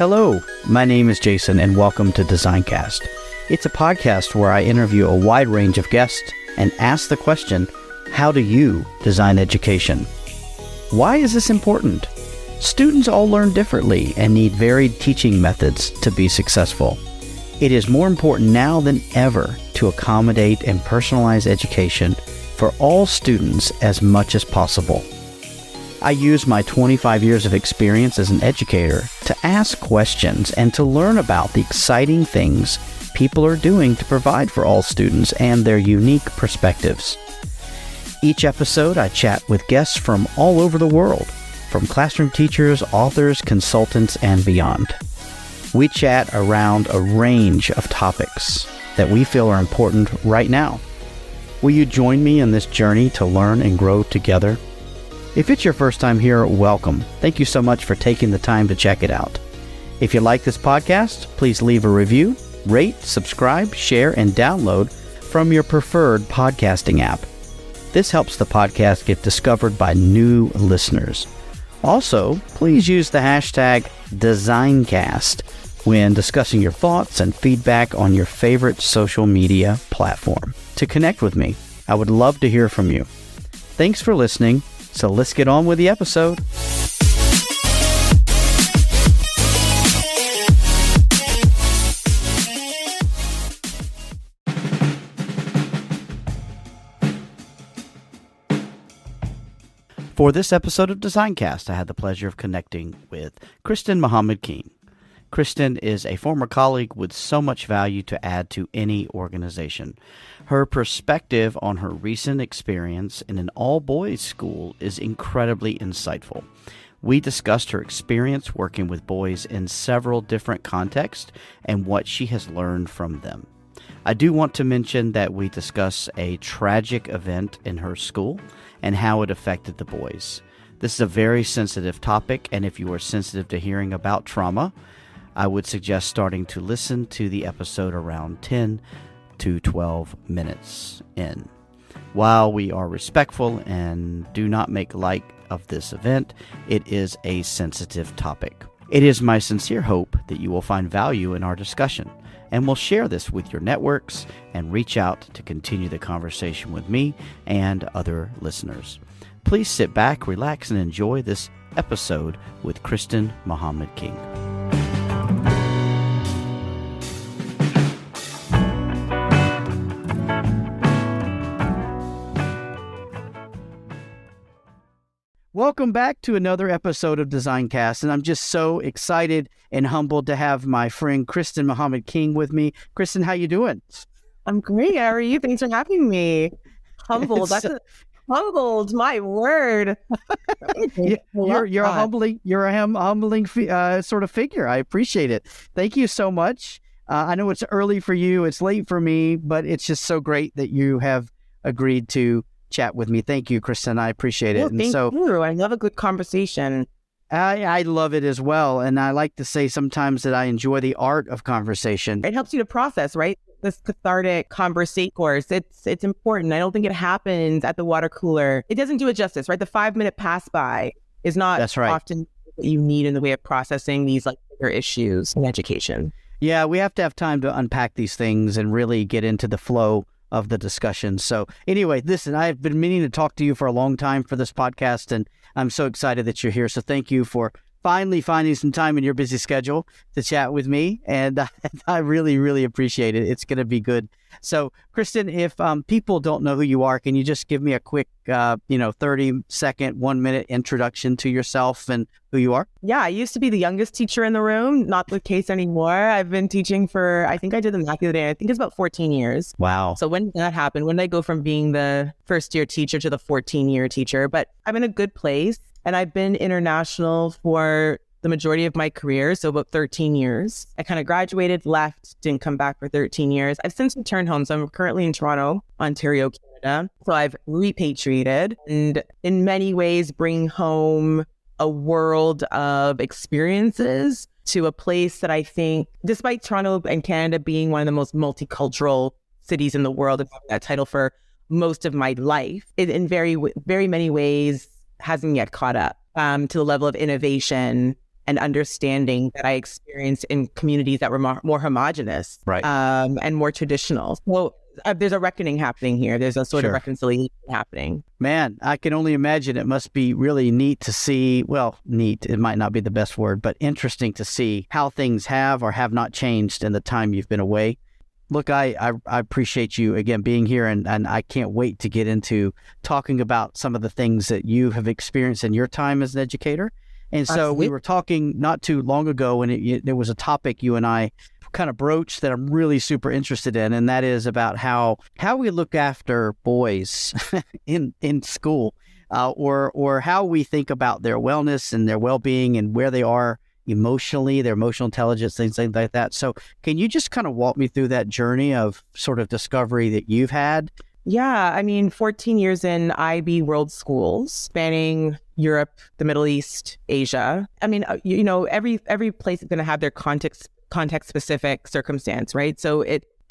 Hello, my name is Jason and welcome to Designcast. It's a podcast where I interview a wide range of guests and ask the question, how do you design education? Why is this important? Students all learn differently and need varied teaching methods to be successful. It is more important now than ever to accommodate and personalize education for all students as much as possible. I use my 25 years of experience as an educator to ask questions and to learn about the exciting things people are doing to provide for all students and their unique perspectives. Each episode, I chat with guests from all over the world, from classroom teachers, authors, consultants, and beyond. We chat around a range of topics that we feel are important right now. Will you join me in this journey to learn and grow together? If it's your first time here, welcome. Thank you so much for taking the time to check it out. If you like this podcast, please leave a review, rate, subscribe, share, and download from your preferred podcasting app. This helps the podcast get discovered by new listeners. Also, please use the hashtag Designcast when discussing your thoughts and feedback on your favorite social media platform. To connect with me, I would love to hear from you. Thanks for listening. So let's get on with the episode. For this episode of Designcast, I had the pleasure of connecting with Christin Mohammed King. Christin is a former colleague with so much value to add to any organization. Her perspective on her recent experience in an all-boys school is incredibly insightful. We discussed her experience working with boys in several different contexts and what she has learned from them. I do want to mention that we discuss a tragic event in her school and how it affected the boys. This is a very sensitive topic, and if you are sensitive to hearing about trauma, I would suggest starting to listen to the episode around 10 to 12 minutes in. While we are respectful and do not make light of this event, it is a sensitive topic. It is my sincere hope that you will find value in our discussion and will share this with your networks and reach out to continue the conversation with me and other listeners. Please sit back, relax, and enjoy this episode with Christin Mohammed King. Welcome back to another episode of Designcast, and I'm just so excited and humbled to have my friend Christin Mohammed King with me. Christin, how you doing? I'm great. How are you? Thanks for having me. Humbled. Humbled. My word. You're a humbling sort of figure. I appreciate it. Thank you so much. I know it's early for you. It's late for me, but it's just so great that you have agreed to chat with me. Thank you, Christin. I appreciate it. Well, thank you. I love a good conversation. I love it as well. And I like to say sometimes that I enjoy the art of conversation. It helps you to process, right? This cathartic conversation course. It's important. I don't think it happens at the water cooler. It doesn't do it justice, right? The 5-minute pass by is not often what you need in the way of processing these bigger issues in education. Yeah, we have to have time to unpack these things and really get into the flow of the discussion. So anyway, listen, I've been meaning to talk to you for a long time for this podcast, and I'm so excited that you're here. So thank you for finally finding some time in your busy schedule to chat with me. And I really, really appreciate it. It's going to be good. So Christin, if people don't know who you are, can you just give me a quick, 30-second, 1-minute introduction to yourself and who you are? Yeah, I used to be the youngest teacher in the room. Not the case anymore. I've been teaching for, I think I did the math the other day, I think it's about 14 years. Wow. So when did that happen? When did I go from being the first-year teacher to the 14-year teacher? But I'm in a good place. And I've been international for the majority of my career, so about 13 years. I kind of graduated, left, didn't come back for 13 years. I've since returned home, so I'm currently in Toronto, Ontario, Canada. So I've repatriated and in many ways bring home a world of experiences to a place that I think, despite Toronto and Canada being one of the most multicultural cities in the world, and having that title for most of my life, it in very, very many ways hasn't yet caught up to the level of innovation and understanding that I experienced in communities that were more homogenous, Right. And more traditional. Well, there's a reckoning happening here. There's a sort of reconciliation happening. Man, I can only imagine it must be really neat to see, well, neat, it might not be the best word, but interesting to see how things have or have not changed in the time you've been away. Look, I appreciate you again being here, and I can't wait to get into talking about some of the things that you have experienced in your time as an educator. And so we were talking not too long ago, and there was a topic you and I kind of broached that I'm really super interested in, and that is about how we look after boys in school, or how we think about their wellness and their well-being and where they are emotionally, their emotional intelligence, things like that. So can you just kind of walk me through that journey of sort of discovery that you've had? Yeah, I mean, 14 years in IB World Schools, spanning Europe, the Middle East, Asia. I mean, every place is going to have their context-specific circumstance, right? So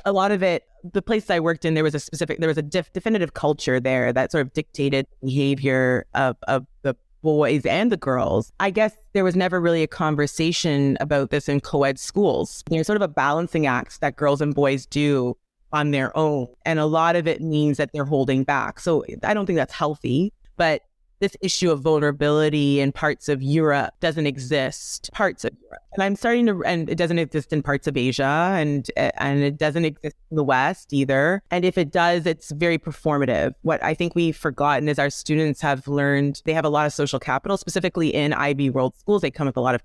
a lot of it, the places I worked in, there was a definitive culture there that sort of dictated behavior of the boys and the girls. I guess there was never really a conversation about this in co-ed schools. There's sort of a balancing act that girls and boys do on their own. And a lot of it means that they're holding back. So I don't think that's healthy, but this issue of vulnerability in parts of Europe doesn't exist. Parts of Europe. And it doesn't exist in parts of Asia, and it doesn't exist in the West either. And if it does, it's very performative. What I think we've forgotten is our students have learned, they have a lot of social capital, specifically in IB World Schools. They come with a lot of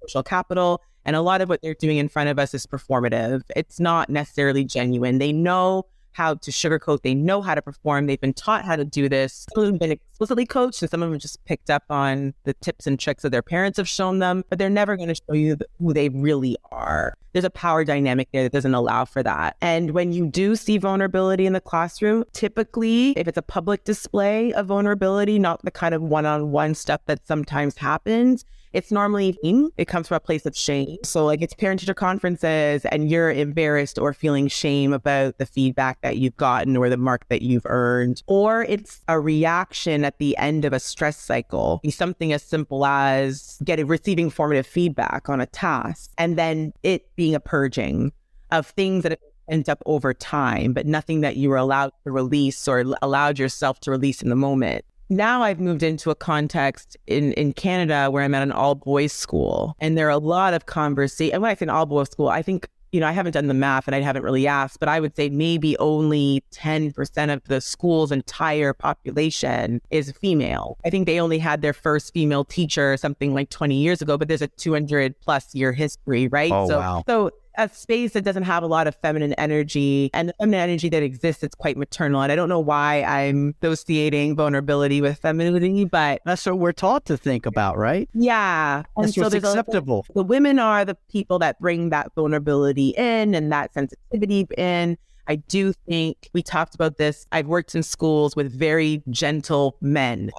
social capital. And a lot of what they're doing in front of us is performative. It's not necessarily genuine. They know how to sugarcoat. They know how to perform. They've been taught how to do this. Some of them have been explicitly coached, and some of them just picked up on the tips and tricks that their parents have shown them, but they're never going to show you who they really are. There's a power dynamic there that doesn't allow for that. And when you do see vulnerability in the classroom, typically, if it's a public display of vulnerability, not the kind of one-on-one stuff that sometimes happens, it's normally, it comes from a place of shame. So like it's parent-teacher conferences and you're embarrassed or feeling shame about the feedback that you've gotten or the mark that you've earned. Or it's a reaction at the end of a stress cycle. Be something as simple as receiving formative feedback on a task and then it being a purging of things that end up over time, but nothing that you were allowed to release or allowed yourself to release in the moment. Now I've moved into a context in Canada where I'm at an all-boys school, and there are a lot of conversations. And when I say an all-boys school, I think, I haven't done the math and I haven't really asked, but I would say maybe only 10% of the school's entire population is female. I think they only had their first female teacher something like 20 years ago, but there's a 200 plus year history, right? Oh, wow. So a space that doesn't have a lot of feminine energy, and the feminine energy that exists, it's quite maternal. And I don't know why I'm associating vulnerability with femininity, but that's what we're taught to think about, right? Yeah. And that's what's acceptable. The women are the people that bring that vulnerability in and that sensitivity in. I do think we talked about this. I've worked in schools with very gentle men.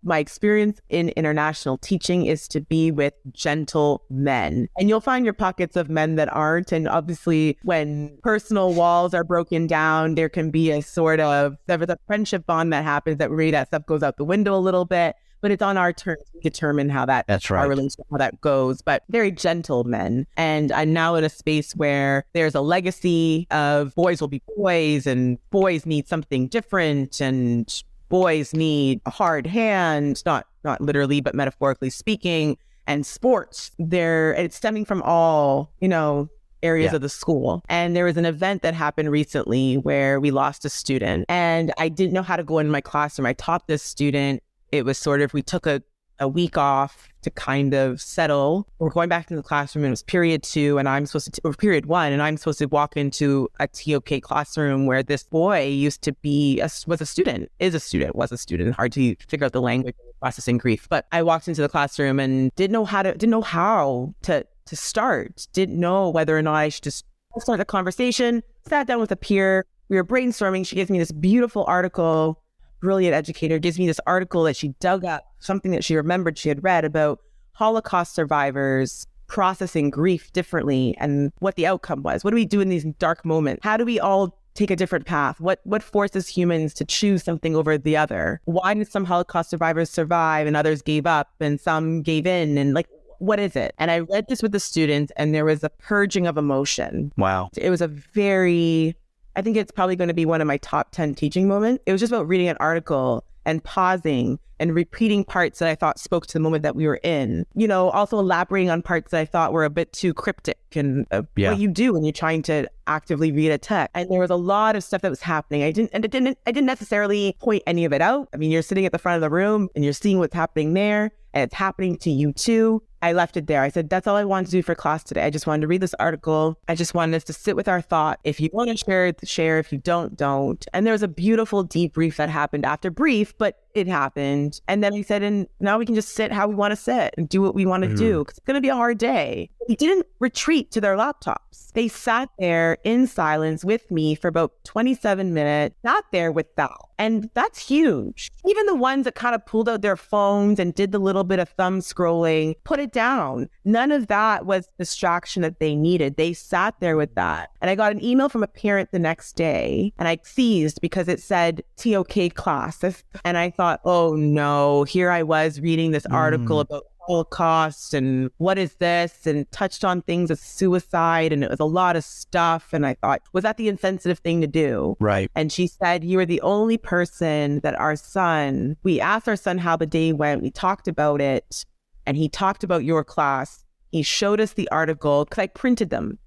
My experience in international teaching is to be with gentle men. And you'll find your pockets of men that aren't. And obviously, when personal walls are broken down, there can be a friendship bond that happens that really that stuff goes out the window a little bit. But it's on our terms to determine how that's right. Our relationship, how that goes. But very gentle men. And I'm now in a space where there's a legacy of boys will be boys and boys need something different and boys need a hard hand, not literally, but metaphorically speaking, and sports. It's stemming from all, areas of the school. And there was an event that happened recently where we lost a student and I didn't know how to go in my classroom. I taught this student. It was we took a week off to kind of settle. We're going back to the classroom and it was period 2 and period 1 and I'm supposed to walk into a TOK classroom where this boy used to be, was a student, hard to figure out the language processing grief. But I walked into the classroom and didn't know how to start, didn't know whether or not I should just start a conversation, sat down with a peer. We were brainstorming. She gives me this beautiful article. Brilliant educator gives me this article that she dug up, something that she remembered she had read about Holocaust survivors processing grief differently and what the outcome was. What do we do in these dark moments? How do we all take a different path? What forces humans to choose something over the other? Why did some Holocaust survivors survive and others gave up and some gave in? And what is it? And I read this with the students, and there was a purging of emotion. Wow. It was I think it's probably going to be one of my top 10 teaching moments. It was just about reading an article and pausing and repeating parts that I thought spoke to the moment that we were in. Also elaborating on parts that I thought were a bit too cryptic and what you do when you're trying to actively read a text. And there was a lot of stuff that was happening. I didn't necessarily point any of it out. I mean, you're sitting at the front of the room and you're seeing what's happening there, and it's happening to you too. I left it there. I said, that's all I wanted to do for class today. I just wanted to read this article. I just wanted us to sit with our thought. If you want to share. If you don't. And there was a beautiful debrief that happened after brief, but it happened. And then I said, and now we can just sit how we want to sit and do what we want to do, because it's going to be a hard day. We didn't retreat to their laptops. They sat there in silence with me for about 27 minutes, sat there with that. And that's huge. Even the ones that kind of pulled out their phones and did the little bit of thumb scrolling, put it down. None of that was distraction that they needed. They sat there with that. And I got an email from a parent the next day, and I seized because it said TOK class. And I thought, oh no, here I was reading this article about Holocaust and what is this, and touched on things of suicide, and it was a lot of stuff. And I thought, was that the insensitive thing to do? Right. And she said, you were the only person that we asked our son how the day went. We talked about it, and he talked about your class. He showed us the article because I printed them.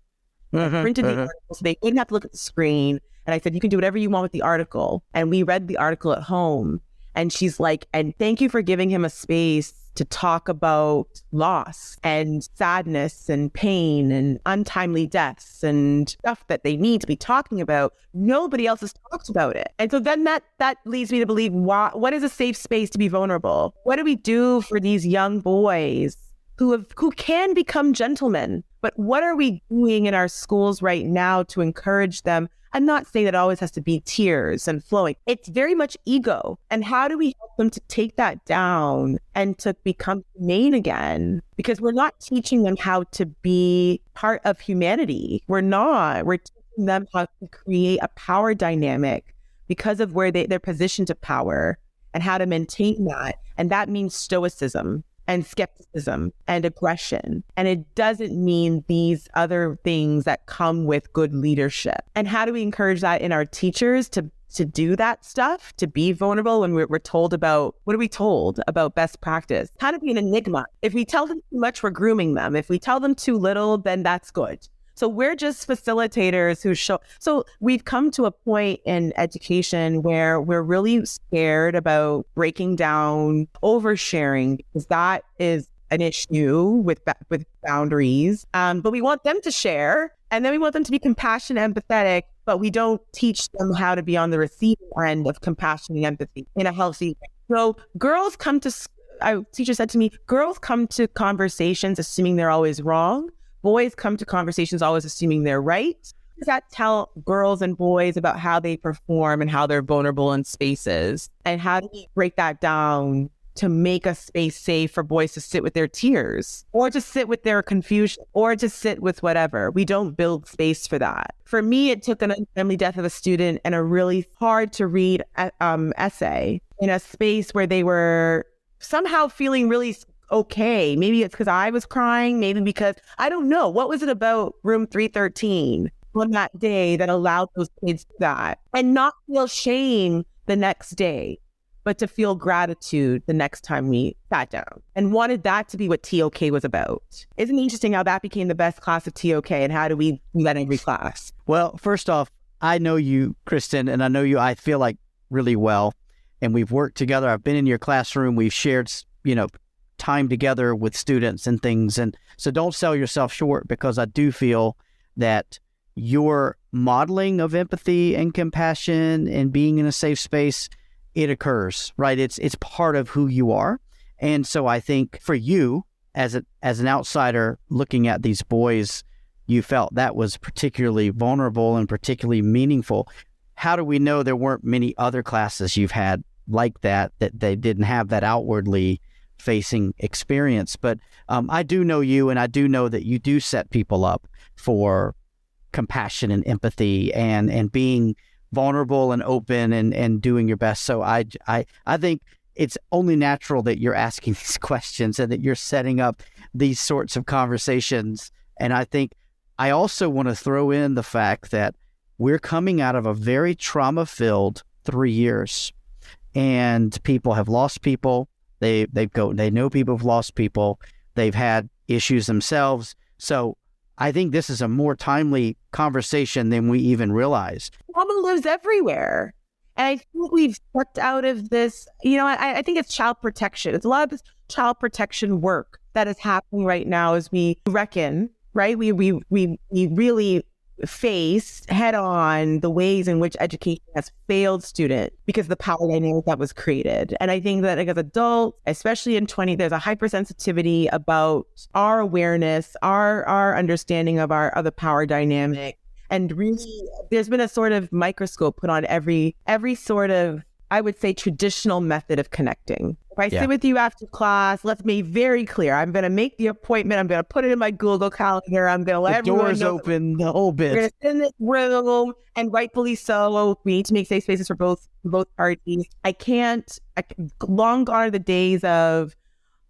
I printed the article so they wouldn't have to look at the screen. And I said, you can do whatever you want with the article. And we read the article at home. And she's like, and thank you for giving him a space to talk about loss and sadness and pain and untimely deaths and stuff that they need to be talking about. Nobody else has talked about it. And so then that leads me to believe, what is a safe space to be vulnerable? What do we do for these young boys who can become gentlemen? But what are we doing in our schools right now to encourage them? I'm not saying that it always has to be tears and flowing. It's very much ego. And how do we help them to take that down and to become humane again? Because we're not teaching them how to be part of humanity. We're not. We're teaching them how to create a power dynamic because of where they're positioned to power and how to maintain that. And that means stoicism and skepticism and aggression. And it doesn't mean these other things that come with good leadership. And how do we encourage that in our teachers to do that stuff, to be vulnerable when we're told about, what are we told about best practice? How to be an enigma. If we tell them too much, we're grooming them. If we tell them too little, then that's good. So we're just facilitators who show. So we've come to a point in education where we're really scared about breaking down oversharing, because that is an issue with boundaries. But we want them to share, and then we want them to be compassionate, empathetic, but we don't teach them how to be on the receiving end of compassion and empathy in a healthy way. So girls come to, a teacher said to me, girls come to conversations assuming they're always wrong. Boys come to conversations always assuming they're right. Does that tell girls and boys about how they perform and how they're vulnerable in spaces? And how do we break that down to make a space safe for boys to sit with their tears, or to sit with their confusion, or to sit with whatever? We don't build space for that. For me, it took an untimely death of a student and a really hard to read essay in a space where they were somehow feeling really okay. Maybe it's because I was crying, maybe because, I don't know. What was it about room 313 on that day that allowed those kids that? And not feel shame the next day, but to feel gratitude the next time we sat down, and wanted that to be what TOK was about. Isn't it interesting how that became the best class of TOK, and how do we do that in every class? Well, first off, I know you, Christin, and I know you, I feel like, really well, and we've worked together. I've been in your classroom. We've shared, time together with students and things. And so don't sell yourself short, because I do feel that your modeling of empathy and compassion and being in a safe space, it occurs, right? It's part of who you are. And so I think for you as an outsider looking at these boys, you felt that was particularly vulnerable and particularly meaningful. How do we know there weren't many other classes you've had like that they didn't have that outwardly facing experience? But I do know you, and I do know that you do set people up for compassion and empathy and being vulnerable and open and doing your best. So I think it's only natural that you're asking these questions and that you're setting up these sorts of conversations. And I think I also want to throw in the fact that we're coming out of a very trauma-filled 3 years, and people have lost people. They know people have lost people. They've had issues themselves. So I think this is a more timely conversation than we even realize. Trauma lives everywhere. And I think we've stepped out of this, I think it's child protection. It's a lot of this child protection work that is happening right now as we reckon, right? We really face head on the ways in which education has failed students because of the power dynamic that was created. And I think that as adults, especially in there's a hypersensitivity about our awareness, our understanding of the power dynamic. And really, there's been a sort of microscope put on every sort of, I would say, traditional method of connecting. If I sit with you after class, let's be very clear. I'm going to make the appointment. I'm going to put it in my Google Calendar. I'm going to let everyone doors know open, the whole bit. We're going to sit in this room, and rightfully so. We need to make safe spaces for both parties. Long gone are the days of,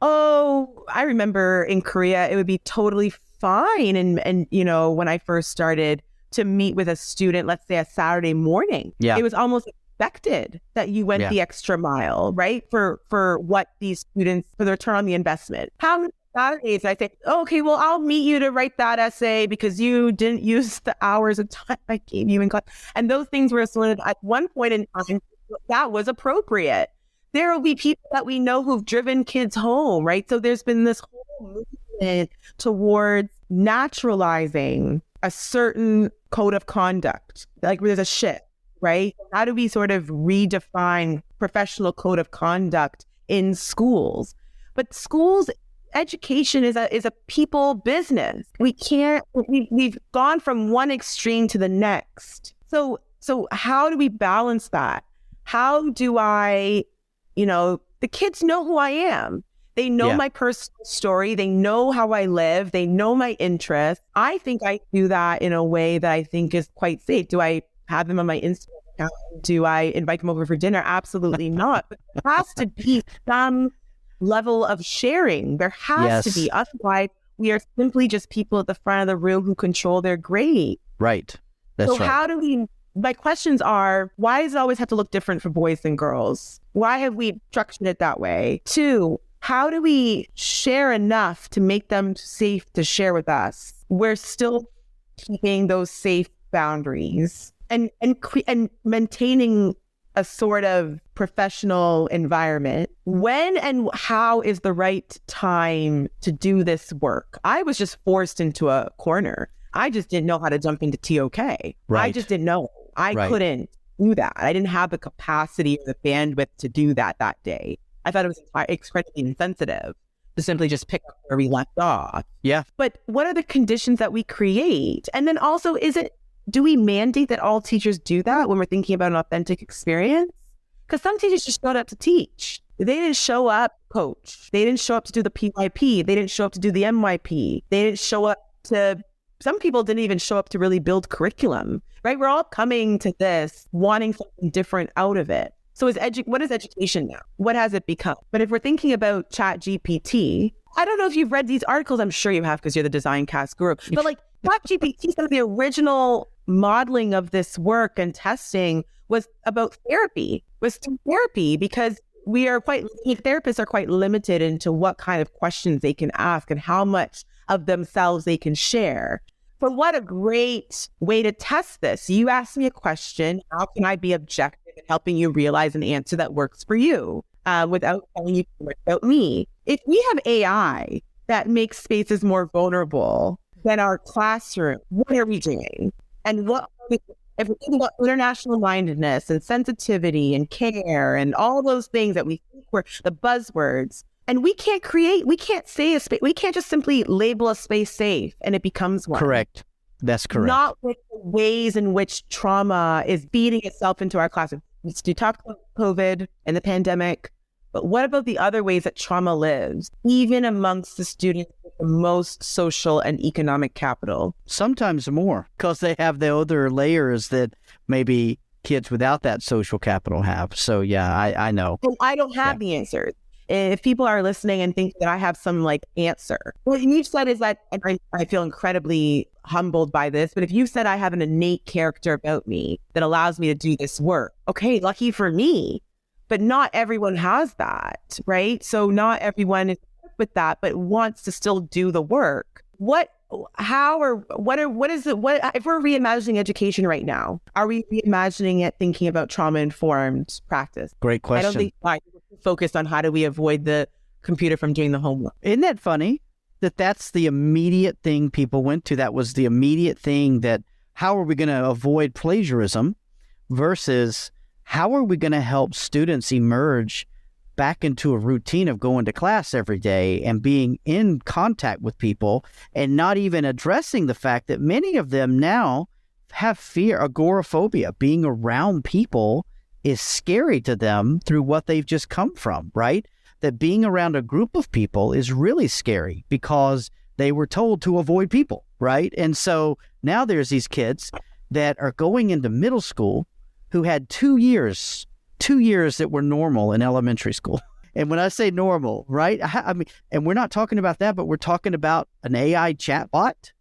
I remember in Korea, it would be totally fine. And when I first started to meet with a student, let's say a Saturday morning, it was almost expected that you went the extra mile, right? For what these students, for the return on the investment. How many Saturdays I say, okay, well, I'll meet you to write that essay because you didn't use the hours of time I gave you in class. And those things were sort of, at one point in time, that was appropriate. There will be people that we know who've driven kids home, right? So there's been this whole movement towards naturalizing a certain code of conduct, like there's a shift, right? How do we sort of redefine professional code of conduct in schools? But schools, education is a people business. We've gone from one extreme to the next. So how do we balance that? How do the kids know who I am. They know my personal story. They know how I live. They know my interests. I think I do that in a way that I think is quite safe. Do I have them on my Instagram account? Do I invite them over for dinner? Absolutely not. But there has to be some level of sharing. There has to be. Otherwise, we are simply just people at the front of the room who control their grade. Right. That's right. How do we... My questions are, why does it always have to look different for boys and girls? Why have we structured it that way? 2, how do we share enough to make them safe to share with us? We're still keeping those safe boundaries and maintaining a sort of professional environment. When and how is the right time to do this work? I was just forced into a corner. I just didn't know how to jump into TOK. Right. I just didn't know. I couldn't do that. I didn't have the capacity or the bandwidth to do that day. I thought it was incredibly insensitive to simply just pick up where we left off. Yeah. But what are the conditions that we create? And then also, do we mandate that all teachers do that when we're thinking about an authentic experience? Because some teachers just showed up to teach. They didn't show up to coach. They didn't show up to do the PYP. They didn't show up to do the MYP. They didn't show up to... Some people didn't even show up to really build curriculum, right? We're all coming to this wanting something different out of it. So what is education now? What has it become? But if we're thinking about ChatGPT, I don't know if you've read these articles. I'm sure you have because you're the design cast guru. But like ChatGPT, some of the original modeling of this work and testing was about therapy, because therapists are quite limited into what kind of questions they can ask and how much of themselves they can share. But what a great way to test this. You ask me a question, how can I be objective in helping you realize an answer that works for you without telling you too much about me? If we have AI that makes spaces more vulnerable than our classroom, what are we doing? And if we think about international mindedness and sensitivity and care and all those things that we think were the buzzwords, and we can't say a space, we can't just simply label a space safe and it becomes one. Correct. That's correct. Not with the ways in which trauma is beating itself into our classroom. You talked about COVID and the pandemic, but what about the other ways that trauma lives, even amongst the students with the most social and economic capital? Sometimes more, because they have the other layers that maybe kids without that social capital have. So yeah, I know. Well, I don't have the answers. If people are listening and think that I have some like answer, what you've said is that, and I feel incredibly humbled by this, but if you said I have an innate character about me that allows me to do this work, okay, lucky for me, but not everyone has that, right? So not everyone is with that, but wants to still do the work. What is it? What if we're reimagining education right now? Are we reimagining it thinking about trauma-informed practice? Great question. I don't think we're focused on how do we avoid the computer from doing the homework. Isn't that funny that that's the immediate thing people went to? That was the immediate thing that how are we going to avoid plagiarism versus how are we going to help students emerge back into a routine of going to class every day and being in contact with people and not even addressing the fact that many of them now have fear, agoraphobia. Being around people is scary to them through what they've just come from, right? That being around a group of people is really scary because they were told to avoid people, right? And so now there's these kids that are going into middle school who had 2 years that were normal in elementary school. And when I say normal, right? I mean, and we're not talking about that, but we're talking about an AI chatbot,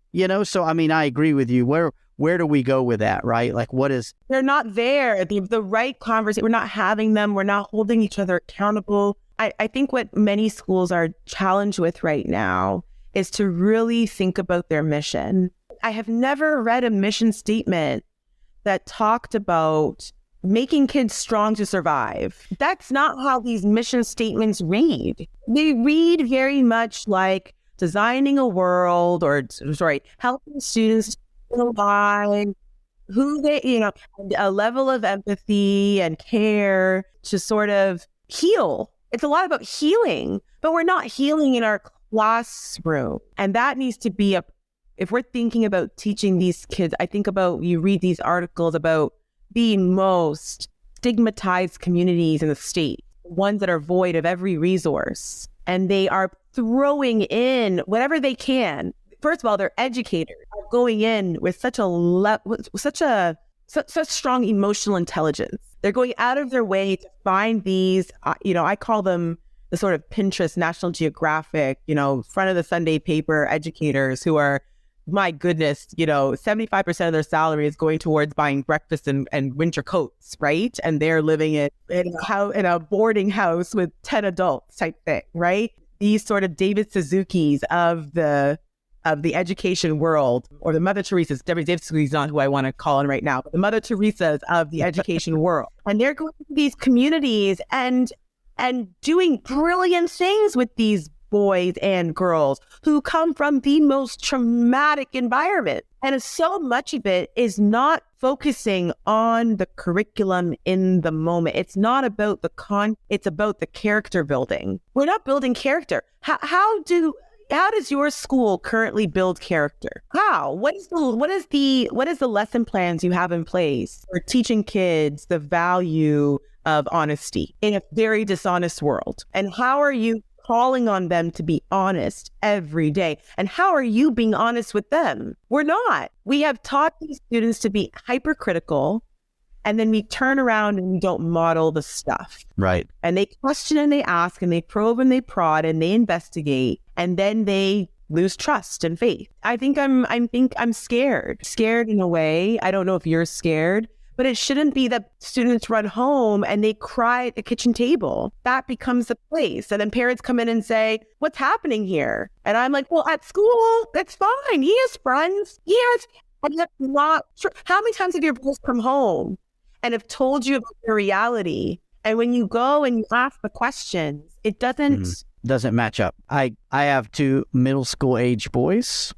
So, I mean, I agree with you. Where do we go with that, right? Like, what is... They're not there. The right conversation. We're not having them. We're not holding each other accountable. I think what many schools are challenged with right now is to really think about their mission. I have never read a mission statement that talked about making kids strong to survive. That's not how these mission statements read. They read very much like designing a world helping students alive, who they, a level of empathy and care to sort of heal. It's a lot about healing, but we're not healing in our classroom. And that needs to be if we're thinking about teaching these kids, I think about, you read these articles about the most stigmatized communities in the state, ones that are void of every resource, and they are throwing in whatever they can. First of all, their educators are going in with such strong emotional intelligence. They're going out of their way to find these, I call them the sort of Pinterest, National Geographic, front of the Sunday paper educators who are, my goodness, 75% of their salary is going towards buying breakfast and winter coats, right? And they're living in a boarding house with 10 adults type thing, right? These sort of David Suzuki's of the education world, or the Mother Teresa's. David Suzuki's not who I want to call in right now, but the Mother Teresa's of the education world. And they're going to these communities and doing brilliant things with these boys and girls who come from the most traumatic environment. And so much of it is not focusing on the curriculum in the moment. It's not about it's about the character building. We're not building character. How does your school currently build character? How? What is the lesson plans you have in place for teaching kids the value of honesty in a very dishonest world? And how are you calling on them to be honest every day? And how are you being honest with them? We're not. We have taught these students to be hypercritical, and then we turn around and we don't model the stuff. Right. And they question and they ask and they probe and they prod and they investigate, and then they lose trust and faith. I think I'm scared in a way. I don't know if you're scared, but it shouldn't be that students run home and they cry at the kitchen table. That becomes the place. And then parents come in and say, what's happening here? And I'm like, well, at school, that's fine. He has friends. And that's not true. How many times have your boys come home and have told you about your reality? And when you go and you ask the questions, it doesn't match up. I have 2 middle school age boys,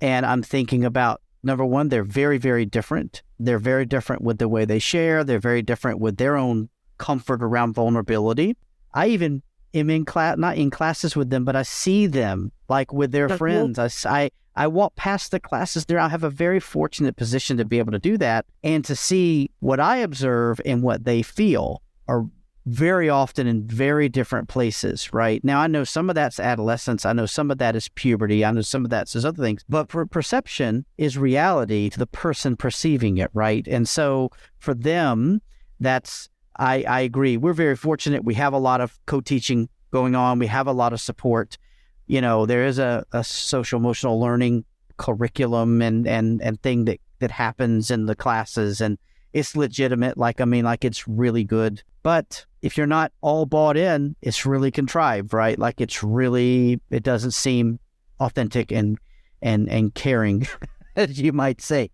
and I'm thinking about, number one, they're very, very different. They're very different with the way they share. They're very different with their own comfort around vulnerability. I even am not in classes with them, but I see them like with their friends. I walk past the classes there. I have a very fortunate position to be able to do that and to see what I observe and what they feel are very often in very different places, right? Now, I know some of that's adolescence. I know some of that is puberty. I know some of that's other things. But for perception is reality to the person perceiving it, right? And so for them, I agree. We're very fortunate. We have a lot of co-teaching going on. We have a lot of support. There is a social emotional learning curriculum and thing that happens in the classes, and it's legitimate. Like it's really good. But if you're not all bought in, it's really contrived, right? Like it doesn't seem authentic and caring, as you might say.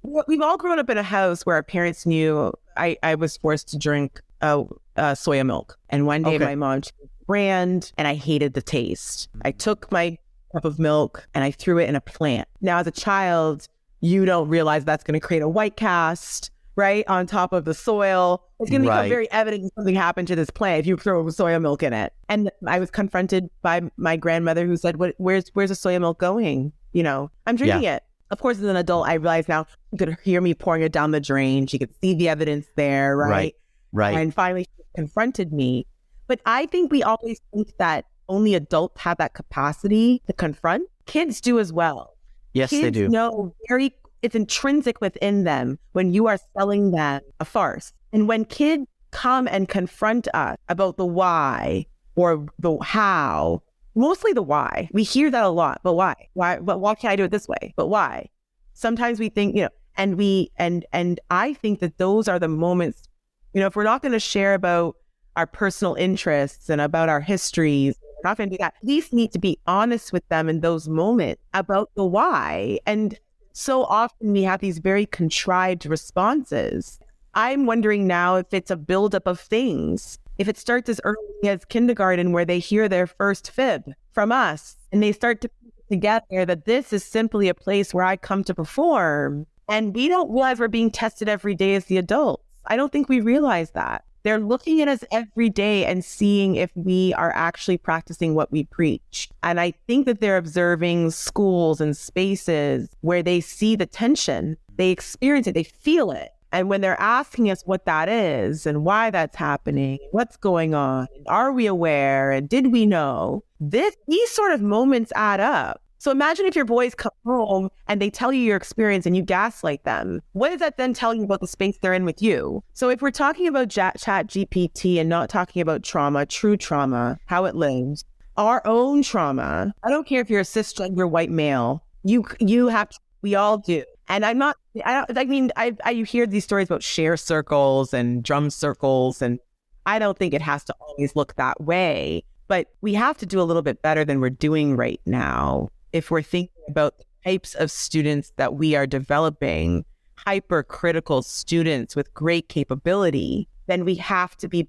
We've all grown up in a house where our parents knew I was forced to drink soya milk. And one day my mom changed the brand and I hated the taste. I took my cup of milk and I threw it in a plant. Now, as a child, you don't realize that's going to create a white cast, right, on top of the soil. It's going to become very evident that something happened to this plant if you throw soya milk in it. And I was confronted by my grandmother who said, where's the soya milk going? I'm drinking it. Of course, as an adult, I realize now she could hear me pouring it down the drain. She could see the evidence there, right? Right. And finally, she confronted me. But I think we always think that only adults have that capacity to confront. Kids do as well. Yes, Kids they do. Know it's intrinsic within them when you are selling them a farce. And when kids come and confront us about the why or the how, mostly the why. We hear that a lot, but why? But why can't I do it this way? But why? Sometimes we think, and I think that those are the moments, if we're not going to share about our personal interests and about our histories, we're not going to do that. At least need to be honest with them in those moments about the why. And so often we have these very contrived responses. I'm wondering now if it's a buildup of things. If it starts as early as kindergarten where they hear their first fib from us and they start to put together that this is simply a place where I come to perform, and we don't realize we're being tested every day as the adults. I don't think we realize that. They're looking at us every day and seeing if we are actually practicing what we preach. And I think that they're observing schools and spaces where they see the tension, they experience it, they feel it. And when they're asking us what that is and why that's happening, what's going on, are we aware, and did we know, these sort of moments add up. So imagine if your boys come home and they tell you your experience and you gaslight them. What does that then tell you about the space they're in with you? So if we're talking about Chat GPT and not talking about trauma, true trauma, how it lives, our own trauma, I don't care if you're a cisgender white male, you have, we all do. And you hear these stories about share circles and drum circles, and I don't think it has to always look that way, but we have to do a little bit better than we're doing right now. If we're thinking about the types of students that we are developing, hypercritical students with great capability, then we have to be,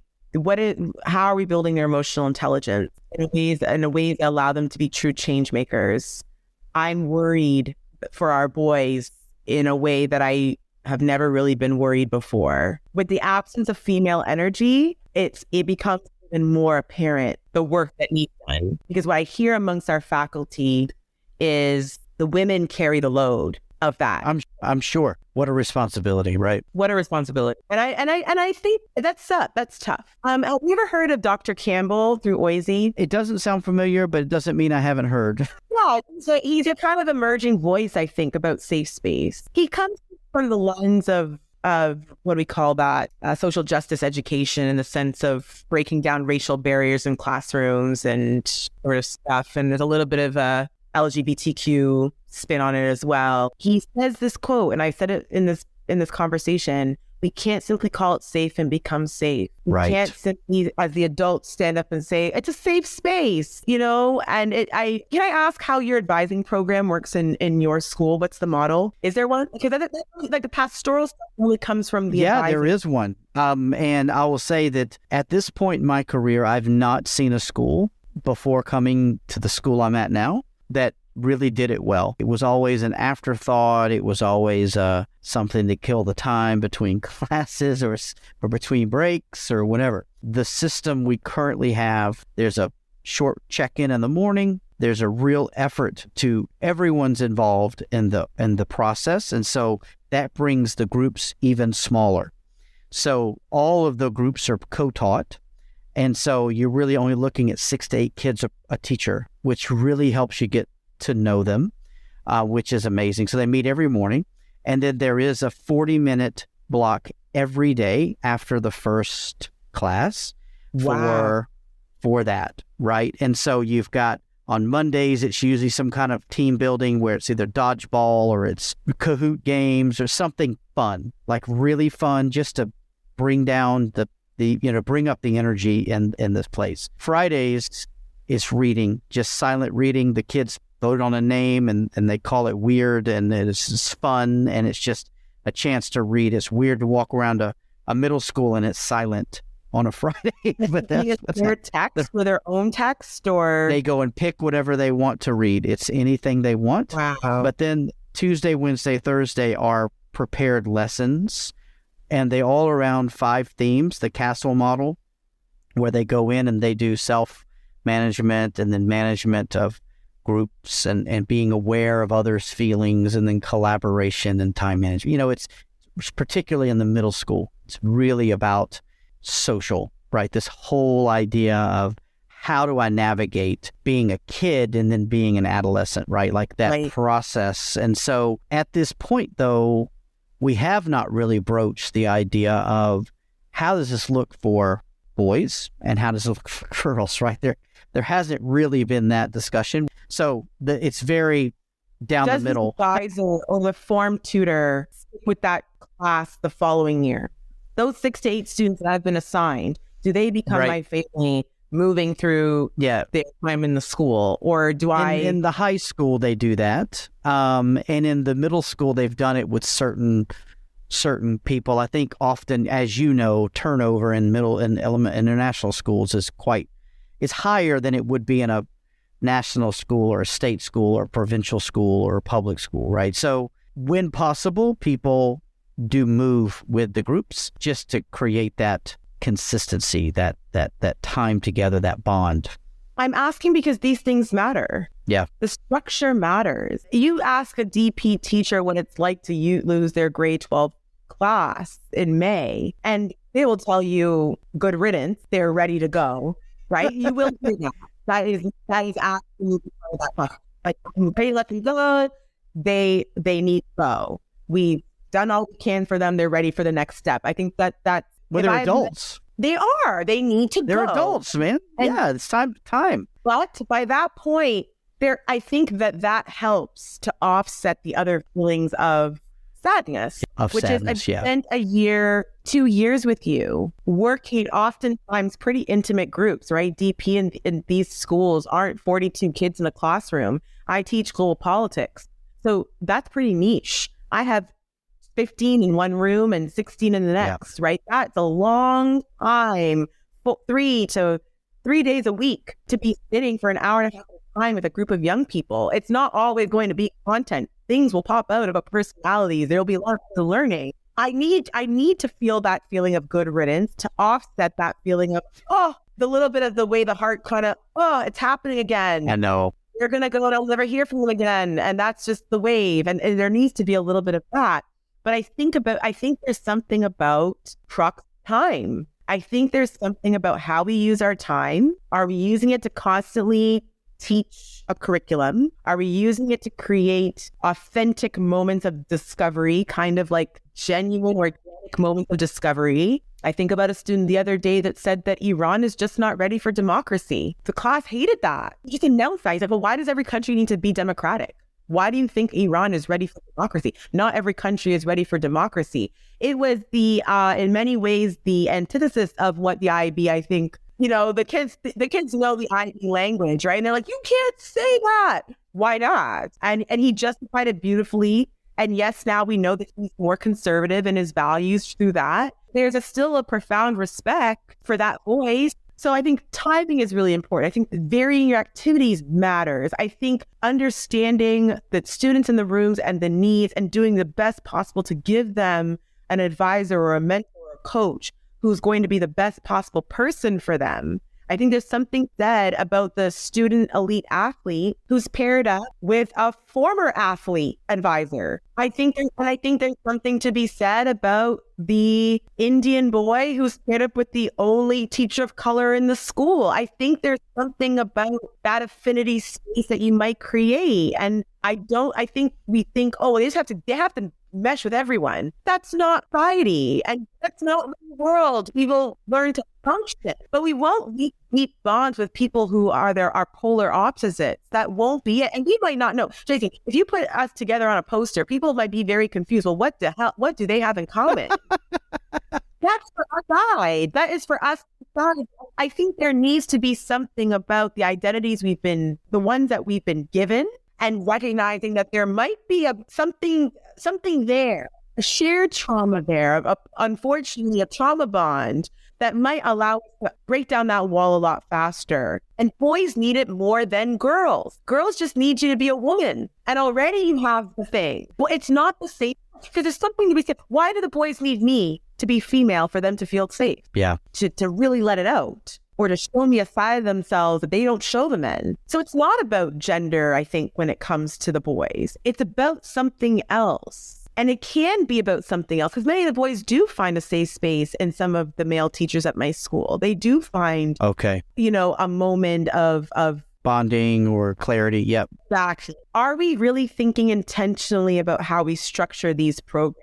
how are we building their emotional intelligence in a way that allow them to be true change makers? I'm worried for our boys in a way that I have never really been worried before. With the absence of female energy, it becomes even more apparent the work that needs done. Because what I hear amongst our faculty is the women carry the load of that. I'm sure. What a responsibility, right? What a responsibility. And I think that's tough. Have you ever heard of Dr. Campbell through OISE? It doesn't sound familiar, but it doesn't mean I haven't heard. Yeah, so he's a kind of emerging voice, I think, about safe space. He comes from the lens of what do we call that? Social justice education, in the sense of breaking down racial barriers in classrooms and sort of stuff. And there's a little bit of a LGBTQ spin on it as well. He says this quote, and I said it in this conversation: we can't simply call it safe and become safe. We can't simply, as the adults, stand up and say it's a safe space, And can I ask how your advising program works in your school? What's the model? Is there one? Because like the pastoral stuff really comes from the advising. There is one. And I will say that at this point in my career, I've not seen a school before coming to the school I'm at now that really did it well. It was always an afterthought. It was always something to kill the time between classes or between breaks or whatever. The system we currently have, there's a short check-in in the morning. There's a real effort to everyone's involved in the process. And so that brings the groups even smaller. So all of the groups are co-taught. And so you're really only looking at 6 to 8 kids a teacher, which really helps you get to know them, which is amazing. So they meet every morning. And then there is a 40-minute block every day after the first class for that, right? And so you've got on Mondays, it's usually some kind of team building where it's either dodgeball or it's Kahoot games or something fun, like really fun, just to bring down bring up the energy in this place. Fridays is reading, just silent reading. The kids vote on a name and they call it weird, and it's just fun, and it's just a chance to read. It's weird to walk around a middle school and it's silent on a Friday. But that's their text with their own text, or they go and pick whatever they want to read. It's anything they want. Wow. But then Tuesday, Wednesday, Thursday are prepared lessons, and they all around 5 themes, the castle model, where they go in and they do self-management and then management of groups and being aware of others' feelings, and then collaboration and time management. It's particularly in the middle school. It's really about social, right? This whole idea of how do I navigate being a kid and then being an adolescent, right? Like that process. And so at this point, though, we have not really broached the idea of how does this look for boys and how does it look for girls, right? There hasn't really been that discussion. So it's very down the middle. Does the advisor or the form tutor with that class the following year? Those 6 to 8 students that I've been assigned, do they become my family moving through their time in the school? Or do In the high school, they do that. And in the middle school, they've done it with certain people. I think often, as you know, turnover in international schools it's higher than it would be in a national school or a state school or provincial school or a public school, right? So when possible, people do move with the groups just to create that consistency, that time together, that bond. I'm asking because these things matter. Yeah. The structure matters. You ask a DP teacher what it's like to lose their grade 12 class in May, and they will tell you good riddance. They're ready to go, right? You will do that. That is absolutely like, hey, let them go. They need to go. We've done all we can for them. They're ready for the next step. I think that's well, they're adults. They are. They need to They're go. adults, man. Yeah, it's time. But by that point, I think that helps to offset the other feelings of sadness, which is I spent a year, 2 years with you working oftentimes pretty intimate groups, right? DP in these schools aren't 42 kids in a classroom. I teach global politics. So that's pretty niche. I have 15 in one room and 16 in the next, right? That's a long time, 3 days a week to be sitting for an hour and a half of time with a group of young people. It's not always going to be content. Things will pop out about personalities. There'll be a lot of learning. I need to feel that feeling of good riddance to offset that feeling of, the little bit of the way the heart kind of, it's happening again. I know. You're going to go and I'll never hear from them again. And that's just the wave. And there needs to be a little bit of that. But I think there's something about time. I think there's something about how we use our time. Are we using it to constantly teach a curriculum? Are we using it to create authentic moments of discovery, kind of like genuine organic moments of discovery? I think about a student the other day that said that Iran is just not ready for democracy. The class hated that. He just announced that. He's like, well, why does every country need to be democratic? Why do you think Iran is ready for democracy? Not every country is ready for democracy. It was in many ways, the antithesis of what the IB, I think, the kids know the IB language, right? And they're like, you can't say that. Why not? And he justified it beautifully. And yes, now we know that he's more conservative in his values through that. There's still a profound respect for that voice. So I think timing is really important. I think varying your activities matters. I think understanding the students in the rooms and the needs and doing the best possible to give them an advisor or a mentor or a coach who's going to be the best possible person for them. I think there's something said about the student elite athlete who's paired up with a former athlete advisor. I think there's something to be said about the Indian boy who's paired up with the only teacher of color in the school. I think there's something about that affinity space that you might create. And I think we think, oh, they have to mesh with everyone. That's not society, and that's not the world. We will learn to function, but we won't meet bonds with people who are our polar opposites. That won't be it. And we might not know. Jason, if you put us together on a poster, people might be very confused. Well, what the hell? What do they have in common? That's for our guide. That is for us to decide. I think there needs to be something about the identities the ones that we've been given, and recognizing that there might be something there, a shared trauma there, unfortunately a trauma bond that might allow us to break down that wall a lot faster. And boys need it more than girls. Girls just need you to be a woman. And already you have the thing. Well, it's not the same, because there's something to be said. Why do the boys need me to be female for them to feel safe? Yeah. To really let it out, or to show me a side of themselves that they don't show the men. So it's not about gender, I think, when it comes to the boys. It's about something else. And it can be about something else, because many of the boys do find a safe space in some of the male teachers at my school. They do find, a moment of bonding or clarity. Yep. Exactly. Are we really thinking intentionally about how we structure these programs?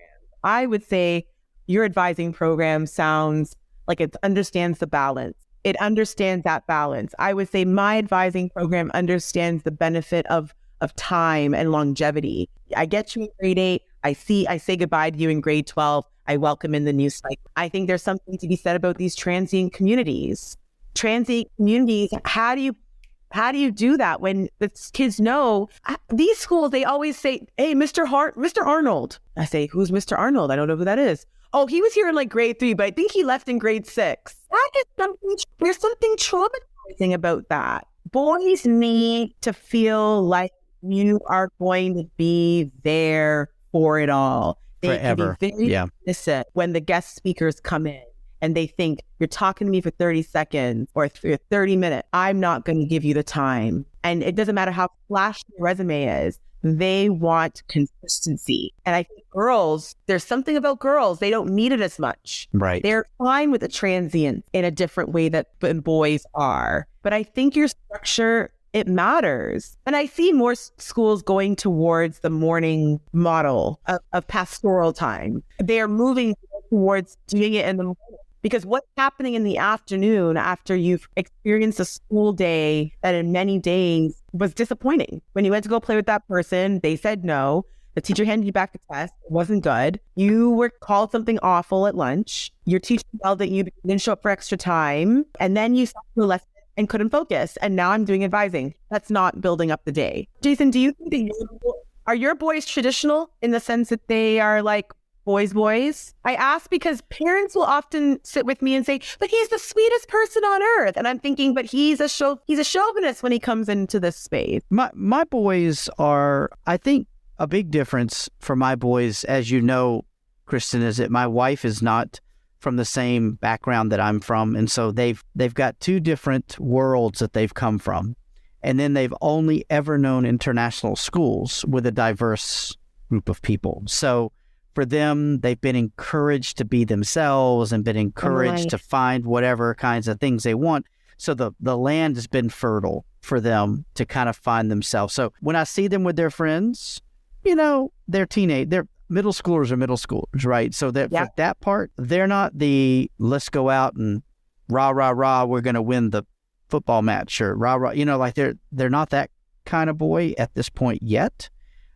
I would say your advising program sounds like it understands the balance. It understands that balance. I would say my advising program understands the benefit of time and longevity. I get you in grade 8. I say goodbye to you in grade 12. I welcome in the new cycle. I think there's something to be said about these transient communities. How do you do that when the kids know these schools? They always say, "Hey, Mr. Arnold." I say, "Who's Mr. Arnold? I don't know who that is." "Oh, he was here in like grade 3, but I think he left in grade 6. That is there's something traumatizing about that. Boys need to feel like you are going to be there for it all. They Forever. Can be very innocent when the guest speakers come in and they think, you're talking to me for 30 seconds or 30 minutes. I'm not going to give you the time. And it doesn't matter how flashy the resume is. They want consistency. And I think girls, there's something about girls, they don't need it as much. Right. They're fine with the transient in a different way that boys are. But I think your structure, it matters. And I see more schools going towards the morning model of pastoral time. They are moving towards doing it in the morning. Because what's happening in the afternoon after you've experienced a school day that in many days was disappointing? When you went to go play with that person, they said no. The teacher handed you back the test. It wasn't good. You were called something awful at lunch. Your teacher yelled that you didn't show up for extra time. And then you stopped the lesson and couldn't focus. And now I'm doing advising. That's not building up the day. Jason, do you think that are your boys traditional in the sense that they are like boys? I ask because parents will often sit with me and say, but he's the sweetest person on earth. And I'm thinking, but he's a chauvinist when he comes into this space. My boys are, I think a big difference for my boys, as you know, Christin, is that my wife is not from the same background that I'm from. And so they've got two different worlds that they've come from. And then they've only ever known international schools with a diverse group of people. So for them, they've been encouraged to be themselves and been encouraged to find whatever kinds of things they want. So the land has been fertile for them to kind of find themselves. So when I see them with their friends, they're middle schoolers are middle schoolers, right? So that for that part, they're not the let's go out and rah, rah, rah, we're going to win the football match or rah, rah, like they're not that kind of boy at this point yet.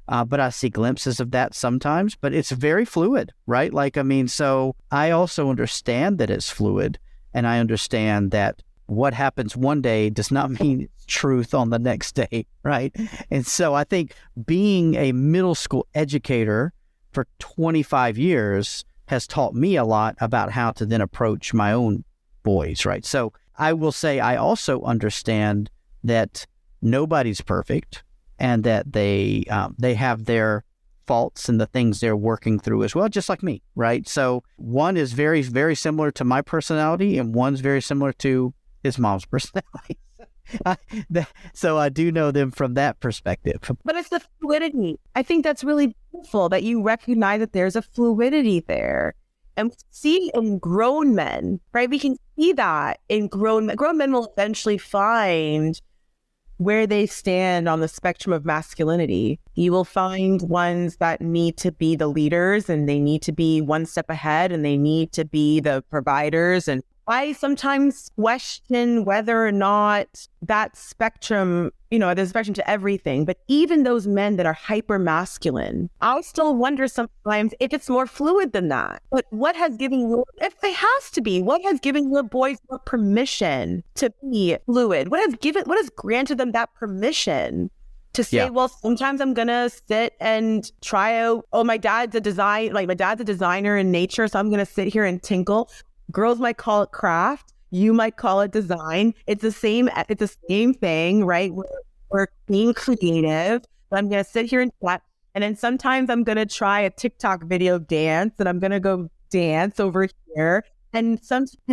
But I see glimpses of that sometimes, but it's very fluid, right? So I also understand that it's fluid, and I understand that what happens one day does not mean it's truth on the next day, right? And so I think being a middle school educator for 25 years has taught me a lot about how to then approach my own boys, right? So I will say I also understand that nobody's perfect, and that they have their faults and the things they're working through as well, just like me, right? So one is very, very similar to my personality, and one's very similar to his mom's personality. So I do know them from that perspective. But it's the fluidity. I think that's really beautiful that you recognize that there's a fluidity there. And we see in grown men, right? We can see that in grown men. Grown men will eventually find where they stand on the spectrum of masculinity. You will find ones that need to be the leaders, and they need to be one step ahead, and they need to be the providers. And I sometimes question whether or not that spectrum, there's a spectrum to everything, but even those men that are hyper masculine, I'll still wonder sometimes if it's more fluid than that. But what has given, if it has to be, what has given little boys more permission to be fluid? What has granted them that permission to say, well, sometimes I'm going to sit and try out, my dad's a designer in nature, so I'm going to sit here and tinkle. Girls might call it craft. You might call it design. It's the same thing, right? We're being creative. But I'm going to sit here and chat. And then sometimes I'm going to try a TikTok video dance, and I'm going to go dance over here. And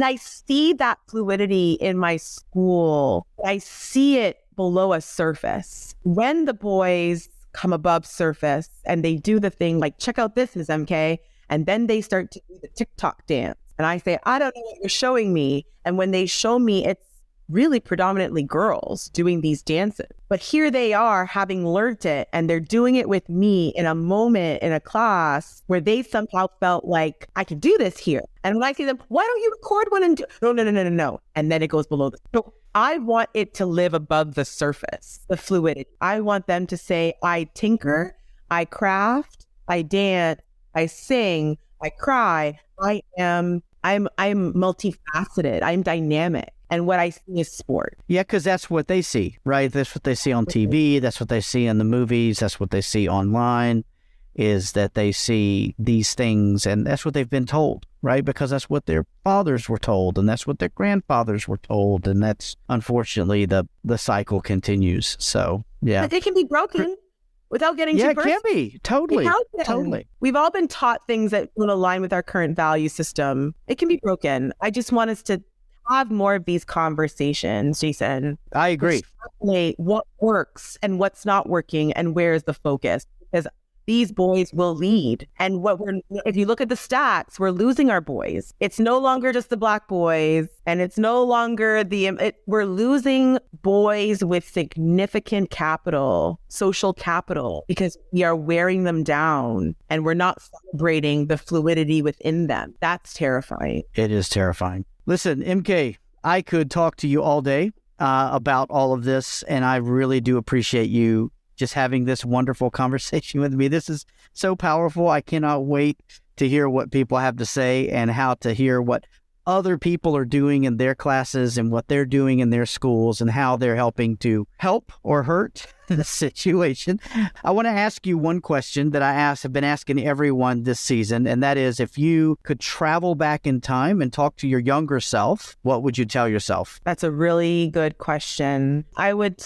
I see that fluidity in my school. I see it below a surface. When the boys come above surface and they do the thing like, check out this, Ms. MK, and then they start to do the TikTok dance. And I say, I don't know what you're showing me. And when they show me, it's really predominantly girls doing these dances. But here they are having learned it, and they're doing it with me in a moment in a class where they somehow felt like I could do this here. And when I say to them, why don't you record one and do? No. And then it goes below so I want it to live above the surface, the fluidity. I want them to say, I tinker, I craft, I dance, I sing, I cry, I'm multifaceted. I'm dynamic. And what I see is sport. Yeah, because that's what they see, right? That's what they see on TV. That's what they see in the movies. That's what they see online, is that they see these things, and that's what they've been told, right? Because that's what their fathers were told, and that's what their grandfathers were told, and that's, unfortunately, the cycle continues. So, yeah. But it can be broken. Without getting too personal. Yeah, it can be. Totally. We've all been taught things that don't align with our current value system. It can be broken. I just want us to have more of these conversations, Jason. I agree. What works and what's not working, and where is the focus? Because these boys will lead. And if you look at the stats, we're losing our boys. It's no longer just the Black boys, and it's no longer we're losing boys with significant capital, social capital, because we are wearing them down and we're not celebrating the fluidity within them. That's terrifying. It is terrifying. Listen, MK, I could talk to you all day about all of this, and I really do appreciate you just having this wonderful conversation with me. This is so powerful. I cannot wait to hear what people have to say, and how to hear what other people are doing in their classes and what they're doing in their schools, and how they're helping to help or hurt the situation. I want to ask you one question that have been asking everyone this season, and that is, if you could travel back in time and talk to your younger self, what would you tell yourself? That's a really good question. I would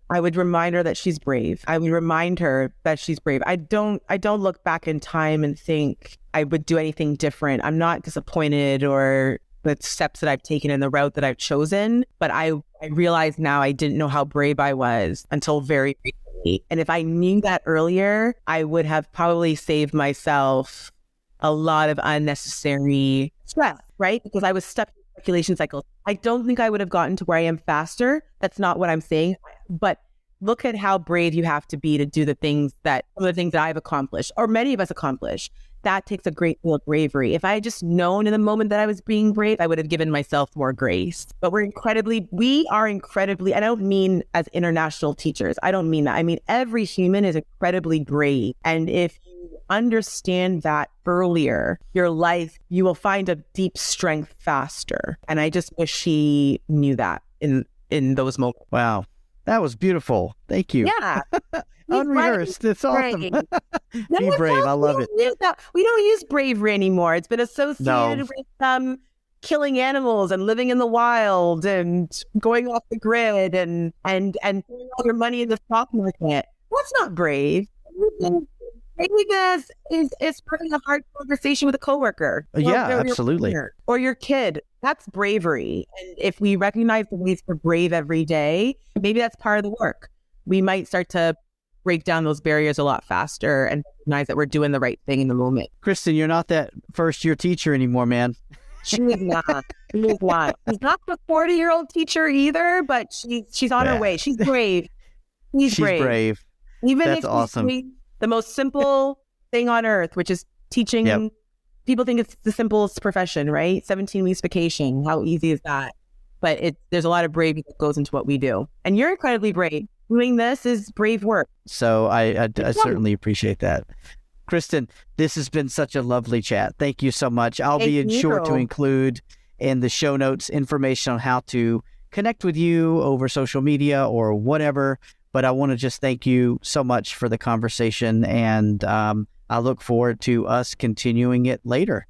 remind her that she's brave. I would remind her that she's brave. I don't look back in time and think I would do anything different. I'm not disappointed or the steps that I've taken and the route that I've chosen, but I realize now I didn't know how brave I was until very recently. And if I knew that earlier, I would have probably saved myself a lot of unnecessary stress, right? Because I was stuck in speculation cycles. I don't think I would have gotten to where I am faster. That's not what I'm saying. But look at how brave you have to be to do some of the things that I've accomplished, or many of us accomplish. That takes a great deal of bravery. If I had just known in the moment that I was being brave, I would have given myself more grace. But we are incredibly, I don't mean as international teachers. I don't mean that. I mean, every human is incredibly brave. And if you understand that earlier, your life, you will find a deep strength faster. And I just wish she knew that in those moments. Wow. That was beautiful. Thank you. Yeah. Unrehearsed. It's awesome. Be brave. I love it. We don't use bravery anymore. It's been associated with killing animals and living in the wild and going off the grid and putting all your money in the stock market. That's not brave. braveness is having a hard conversation with a coworker. Yeah, Your absolutely. partner or your kid. That's bravery. And if we recognize the ways we're brave every day, maybe that's part of the work. We might start to break down those barriers a lot faster and recognize that we're doing the right thing in the moment. Christin, you're not that first-year teacher anymore, man. She is not. She is not. She's not the 40-year-old teacher either, but she's on her way. She's brave. She's brave. Even That's if awesome. she's the most simple thing on earth, which is teaching. Yep. People think it's the simplest profession, right? 17 weeks vacation. How easy is that? But there's a lot of bravery that goes into what we do. And you're incredibly brave. Doing this is brave work. So I certainly appreciate that. Christin, this has been such a lovely chat. Thank you so much. I'll be sure to include in the show notes information on how to connect with you over social media or whatever. But I want to just thank you so much for the conversation. And I look forward to us continuing it later.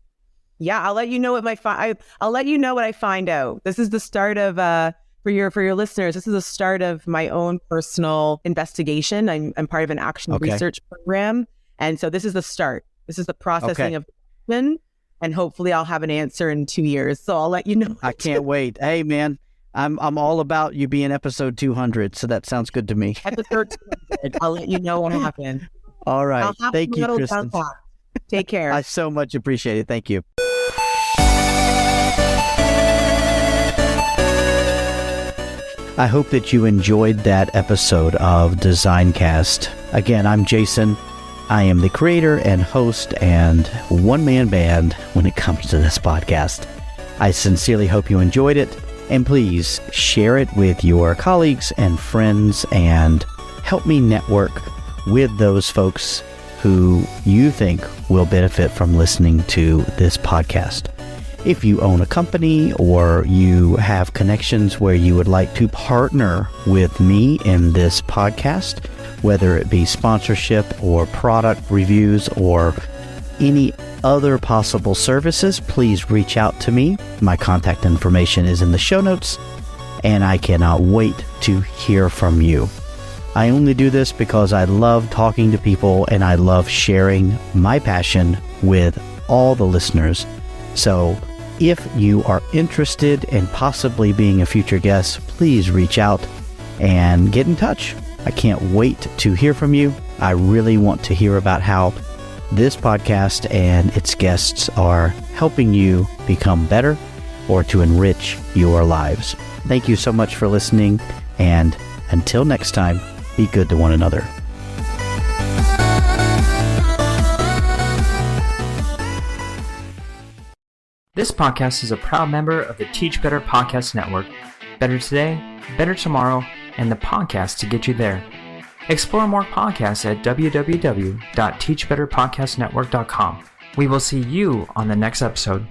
Yeah, I'll let you know what I'll let you know what I find out. This is the start of for your listeners. This is the start of my own personal investigation. I'm part of an action research program, and so this is the start. This is the processing of the question, and hopefully I'll have an answer in 2 years. So I'll let you know. I can't wait. Hey, man, I'm all about you being episode 200. So that sounds good to me. Episode 200. I'll let you know what happened. All right. Thank you, Christin. Take care. I so much appreciate it. Thank you. I hope that you enjoyed that episode of Designcast. Again, I'm Jason. I am the creator and host and one-man band when it comes to this podcast. I sincerely hope you enjoyed it, and please share it with your colleagues and friends and help me network with those folks who you think will benefit from listening to this podcast. If you own a company or you have connections where you would like to partner with me in this podcast, whether it be sponsorship or product reviews or any other possible services, please reach out to me. My contact information is in the show notes, and I cannot wait to hear from you. I only do this because I love talking to people and I love sharing my passion with all the listeners. So if you are interested in possibly being a future guest, please reach out and get in touch. I can't wait to hear from you. I really want to hear about how this podcast and its guests are helping you become better or to enrich your lives. Thank you so much for listening, and until next time, be good to one another. This podcast is a proud member of the Teach Better Podcast Network. Better today, better tomorrow, and the podcast to get you there. Explore more podcasts at www.teachbetterpodcastnetwork.com. We will see you on the next episode.